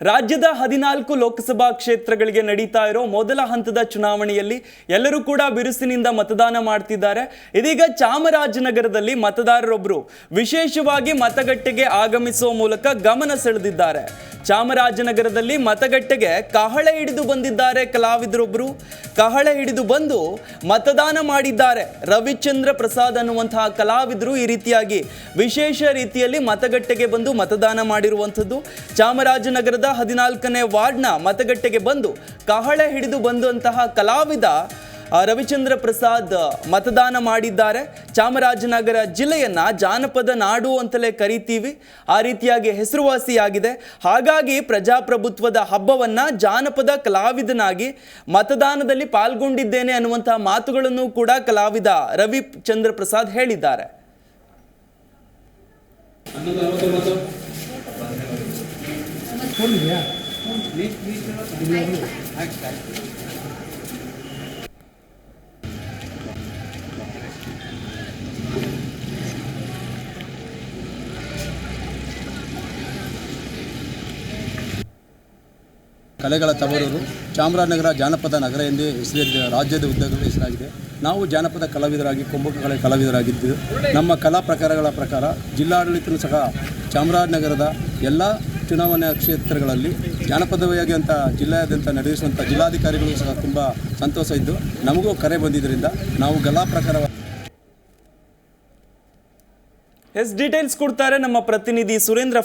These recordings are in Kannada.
ರಾಜ್ಯದ 14 ಲೋಕಸಭಾ ಕ್ಷೇತ್ರಗಳಿಗೆ ನಡೀತಾ ಇರೋ ಮೊದಲ ಹಂತದ ಚುನಾವಣೆಯಲ್ಲಿ ಎಲ್ಲರೂ ಕೂಡ ಬಿರುಸಿನಿಂದ ಮತದಾನ ಮಾಡ್ತಿದ್ದಾರೆ. ಇದೀಗ ಚಾಮರಾಜನಗರದಲ್ಲಿ ಮತದಾರರೊಬ್ಬರು ವಿಶೇಷವಾಗಿ ಮತಗಟ್ಟೆಗೆ ಆಗಮಿಸುವ ಮೂಲಕ ಗಮನ ಸೆಳೆದಿದ್ದಾರೆ. ಚಾಮರಾಜನಗರದಲ್ಲಿ ಮತಗಟ್ಟೆಗೆ ಕಹಳೆ ಹಿಡಿದು ಬಂದಿದ್ದಾರೆ ಕಲಾವಿದರೊಬ್ಬರು. ಕಹಳೆ ಹಿಡಿದು ಬಂದು ಮತದಾನ ಮಾಡಿದ್ದಾರೆ. ರವಿಚಂದ್ರ ಪ್ರಸಾದ್ ಅನ್ನುವಂತಹ ಕಲಾವಿದರು ಈ ರೀತಿಯಾಗಿ ವಿಶೇಷ ರೀತಿಯಲ್ಲಿ ಮತಗಟ್ಟೆಗೆ ಬಂದು ಮತದಾನ ಮಾಡಿರುವಂಥದ್ದು. ಚಾಮರಾಜನಗರದ 14ನೇ ವಾರ್ಡ್ನ ಮತಗಟ್ಟೆಗೆ ಬಂದು ಕಹಳೆ ಹಿಡಿದು ಬಂದಂತಹ ಕಲಾವಿದ ರವಿಚಂದ್ರ ಪ್ರಸಾದ್ ಮತದಾನ ಮಾಡಿದ್ದಾರೆ. ಚಾಮರಾಜನಗರ ಜಿಲ್ಲೆಯನ್ನ ಜಾನಪದ ನಾಡು ಅಂತಲೇ ಕರಿತೀವಿ, ಆ ರೀತಿಯಾಗಿ ಹೆಸರುವಾಸಿಯಾಗಿದೆ. ಹಾಗಾಗಿ ಪ್ರಜಾಪ್ರಭುತ್ವದ ಹಬ್ಬವನ್ನ ಜಾನಪದ ಕಲಾವಿದನಾಗಿ ಮತದಾನದಲ್ಲಿ ಪಾಲ್ಗೊಂಡಿದ್ದೇನೆ ಅನ್ನುವಂತಹ ಮಾತುಗಳನ್ನು ಕೂಡ ಕಲಾವಿದ ರವಿಚಂದ್ರ ಪ್ರಸಾದ್ ಹೇಳಿದ್ದಾರೆ. ಕಲೆಗಳ ತವರೂರು ಚಾಮರಾಜನಗರ ಜಾನಪದ ನಗರ ಎಂದೇ ಹೆಸರಿದೆ. ರಾಜ್ಯದ ಉದ್ದಗಲೂ ಹೆಸರಾಗಿದೆ. ನಾವು ಜಾನಪದ ಕಲಾವಿದರಾಗಿ ಕೊಂಬು ಕಲೆ ಕಲಾವಿದರಾಗಿದ್ದು ನಮ್ಮ ಕಲಾ ಪ್ರಕಾರಗಳ ಪ್ರಕಾರ ಜಿಲ್ಲಾಡಳಿತವೂ ಸಹ ಚಾಮರಾಜನಗರದ ಎಲ್ಲ ಚುನಾವಣಾ ಕ್ಷೇತ್ರಗಳಲ್ಲಿ ಜಾನಪದವಾಗಿ ಅಂತ ಜಿಲ್ಲೆಯಾದ್ಯಂತ ನಡೆಸುವಂಥ ಜಿಲ್ಲಾಧಿಕಾರಿಗಳು ಸಹ ತುಂಬ ಸಂತೋಷ ಇದ್ದು ನಮಗೂ ಕರೆ ಬಂದಿದ್ದರಿಂದ ನಾವು ಕಲಾ ಪ್ರಕಾರ ಡೀಟೇಲ್ಸ್ ಕೊಡ್ತಾರೆ ನಮ್ಮ ಪ್ರತಿನಿಧಿ ಸುರೇಂದ್ರ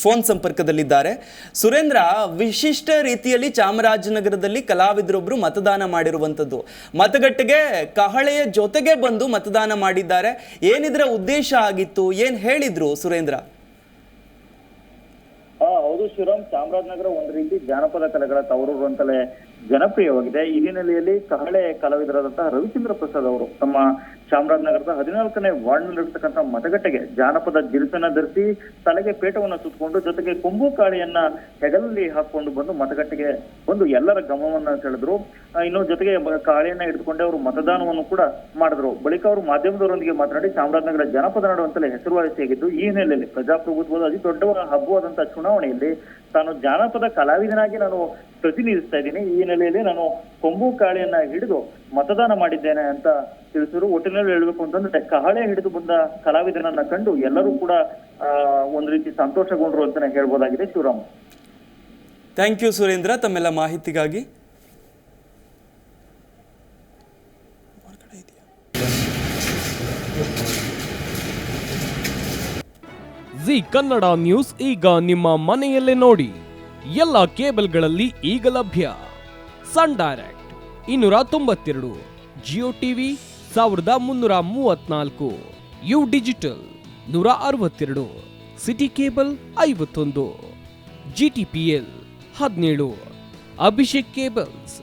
ಫೋನ್ ಸಂಪರ್ಕದಲ್ಲಿದ್ದಾರೆ. ಸುರೇಂದ್ರ, ವಿಶಿಷ್ಟ ರೀತಿಯಲ್ಲಿ ಚಾಮರಾಜನಗರದಲ್ಲಿ ಕಲಾವಿದರೊಬ್ಬರು ಮತದಾನ ಮಾಡಿರುವಂಥದ್ದು, ಮತಗಟ್ಟೆಗೆ ಕಹಳೆಯ ಜೊತೆಗೆ ಬಂದು ಮತದಾನ ಮಾಡಿದ್ದಾರೆ. ಏನಿದ್ರ ಉದ್ದೇಶ ಆಗಿತ್ತು, ಏನ್ ಹೇಳಿದ್ರು ಸುರೇಂದ್ರ? ಹೌದು ಶಿವರಾಮ್, ಚಾಮರಾಜನಗರ ಒಂದು ರೀತಿ ಜಾನಪದ ಕಲೆಗಳ ತವರೂರು ಅಂತಲೇ ಜನಪ್ರಿಯವಾಗಿದೆ. ಈ ಹಿನ್ನೆಲೆಯಲ್ಲಿ ಕಹಳೆ ಕಲಾವಿದರಾದಂತಹ ರವಿಚಂದ್ರ ಪ್ರಸಾದ್ ಅವರು ತಮ್ಮ ಚಾಮರಾಜನಗರದ 14ನೇ ವಾರ್ಡ್ನಲ್ಲಿರ್ತಕ್ಕಂಥ ಮತಗಟ್ಟೆಗೆ ಜಾನಪದ ಜಿರಿಸನ್ನ ಧರಿಸಿ ತಲೆಗೆ ಪೇಟವನ್ನು ಸುತ್ತಕೊಂಡು ಜೊತೆಗೆ ಕೊಂಬು ಕಾಳಿಯನ್ನ ಹೆಗಲಲ್ಲಿ ಹಾಕೊಂಡು ಬಂದು ಮತಗಟ್ಟೆಗೆ ಬಂದು ಎಲ್ಲರ ಗಮನವನ್ನ ಸೆಳೆದ್ರು. ಇನ್ನು ಜೊತೆಗೆ ಕಾಳಿಯನ್ನ ಹಿಡಿದುಕೊಂಡೆ ಅವರು ಮತದಾನವನ್ನು ಕೂಡ ಮಾಡಿದ್ರು. ಬಳಿಕ ಅವರು ಮಾಧ್ಯಮದವರೊಂದಿಗೆ ಮಾತನಾಡಿ ಚಾಮರಾಜನಗರ ಜಾನಪದ ನಾಡು ಅಂತಲೇ ಹೆಸರುವಾಸಿಯಾಗಿದ್ದು ಈ ಹಿನ್ನೆಲೆಯಲ್ಲಿ ಪ್ರಜಾಪ್ರಭುತ್ವದ ಅತಿ ದೊಡ್ಡ ಹಬ್ಬವಾದಂತಹ ಚುನಾವಣೆಯಲ್ಲಿ ತಾನು ಜಾನಪದ ಕಲಾವಿದನಾಗಿ ನಾನು ಪ್ರತಿನಿಧಿಸ್ತಾ ಇದ್ದೀನಿ. ಈ ಹಿನ್ನೆಲೆಯಲ್ಲಿ ನಾನು ಕೊಂಬು ಕಾಳಿಯನ್ನ ಹಿಡಿದು ಮತದಾನ ಮಾಡಿದ್ದೇನೆ ಅಂತ ತಿಳಿಸಿದ್ರು. ಒಟ್ಟಿನಲ್ಲಿ ಹೇಳಬೇಕು ಅಂತಂದ್ರೆ ಕಹಳೆ ಹಿಡಿದು ಬಂದ ಕಲಾವಿದನನ್ನ ಕಂಡು ಎಲ್ಲರೂ ಕೂಡ ಒಂದು ರೀತಿ ಸಂತೋಷಗೊಂಡ್ರು ಅಂತಾನೆ ಹೇಳ್ಬೋದಾಗಿದೆ. ಶಿವರಾಮ್, ಥ್ಯಾಂಕ್ ಯು ಸುರೇಂದ್ರ ತಮ್ಮೆಲ್ಲ ಮಾಹಿತಿಗಾಗಿ. ಜಿ ಕನ್ನಡ ನ್ಯೂಸ್ ಈಗ ನಿಮ್ಮ ಮನೆಯಲ್ಲೇ ನೋಡಿ. ಎಲ್ಲ ಕೇಬಲ್ಗಳಲ್ಲಿ ಈಗ ಲಭ್ಯ. Sun Direct 292, Jio TV 1334, U Digital 162, City Cable 51, GTPL 17, Abhishek Cables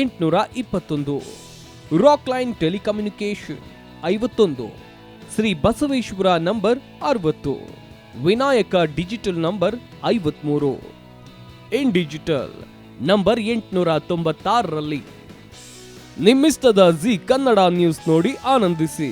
821, Rock Line Telecommunication 51, Shri Basaveshwara number 60, Vinayaka Digital number 53, In Digital number 896ರಲ್ಲಿ ನಿಮ್ಮಿಸ್ತದ ಜಿ ಕನ್ನಡ ನ್ಯೂಸ್ ನೋಡಿ ಆನಂದಿಸಿ.